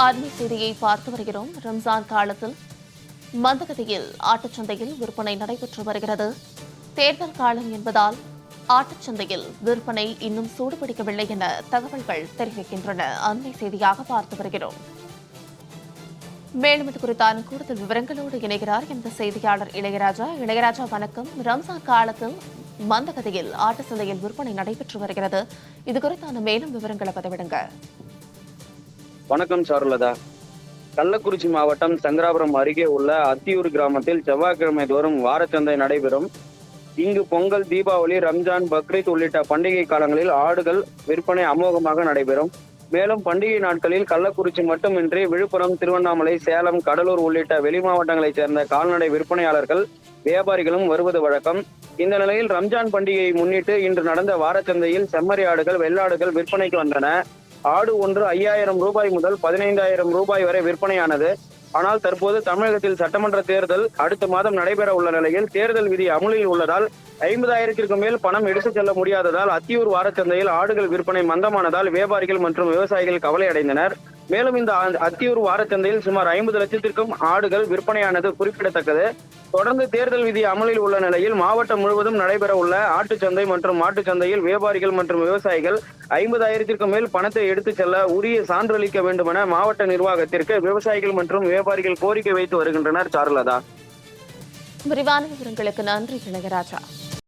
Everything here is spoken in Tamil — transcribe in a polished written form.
அண்மை செய்தியை பார்த்து வருகிறோம். ரம்ஜான் காலத்தில் மந்தகதியில் ஆட்டுச்சந்தையில் விற்பனை நடைபெற்று வருகிறது. தேர்தல் காலம் என்பதால் ஆட்டுச்சந்தையில் விற்பனை இன்னும் சூடுபிடிக்கவில்லை என தகவல்கள் தெரிவிக்கின்றன. அண்மை செய்தியாக பார்த்து வருகிறோம். மேலும் இது குறித்தான கூடுதல் விவரங்களோடு இணைகிறார் எமது செய்தியாளர் இளையராஜா. இளையராஜா, வணக்கம். ரம்ஜான் காலத்தில் மந்தகதியில் ஆட்டு சந்தையில் விற்பனை நடைபெற்று வருகிறது. இது குறித்தான மேலும் விவரங்களை பதிவிடுங்க. வணக்கம் சாருலதா. கள்ளக்குறிச்சி மாவட்டம் சங்கராபுரம் அருகே உள்ள அத்தியூர் கிராமத்தில் செவ்வாய்க்கிழமை தோறும் வாரச்சந்தை நடைபெறும். இங்கு பொங்கல், தீபாவளி, ரம்ஜான், பக்ரீத் உள்ளிட்ட பண்டிகை காலங்களில் ஆடுகள் விற்பனை அமோகமாக நடைபெறும். மேலும் பண்டிகை நாட்களில் கள்ளக்குறிச்சி மட்டுமின்றி விழுப்புரம், திருவண்ணாமலை, சேலம், கடலூர் உள்ளிட்ட வெளி மாவட்டங்களைச் சேர்ந்த கால்நடை விற்பனையாளர்கள், வியாபாரிகளும் வருவது வழக்கம். இந்த நிலையில் ரம்ஜான் பண்டிகையை முன்னிட்டு இன்று நடந்த வாரச்சந்தையில் செம்மறி ஆடுகள், வெள்ளாடுகள் விற்பனைக்கு வந்தன. ஆடு ஒன்று 5000 ரூபாய் முதல் 15000 ரூபாய் வரை விற்பனையானது. ஆனால் தற்போது தமிழகத்தில் சட்டமன்ற தேர்தல் அடுத்த மாதம் நடைபெற உள்ள நிலையில் தேர்தல் விதி அமலில் உள்ளதால் 50000ற்கு மேல் பணம் எடுத்துச் செல்ல முடியாததால் அத்தியூர் வாரச்சந்தையில் ஆடுகள் விற்பனை மந்தமானதால் வியாபாரிகள் மற்றும் விவசாயிகள் கவலை அடைந்தனர். மேலும் இந்த அத்தியூர் வாரச்சந்தையில் சுமார் 50 லட்சத்திற்கும் ஆடுகள் விற்பனையானது குறிப்பிடத்தக்கது. தொடர்ந்து தேர்தல் விதி அமலில் உள்ள நிலையில் மாவட்டம் முழுவதும் நடைபெற உள்ள ஆட்டுச்சந்தை மற்றும் மாட்டுச்சந்தையில் வியாபாரிகள் மற்றும் விவசாயிகள் 50000ற்கு மேல் பணத்தை எடுத்துச் செல்ல உரிய சான்றளிக்க வேண்டுமென மாவட்ட நிர்வாகத்திற்கு விவசாயிகள் மற்றும் வியாபாரிகள் கோரிக்கை வைத்து வருகின்றனர். சாருலதா, விரிவான விவரங்களுக்கு நன்றி இளையராஜா.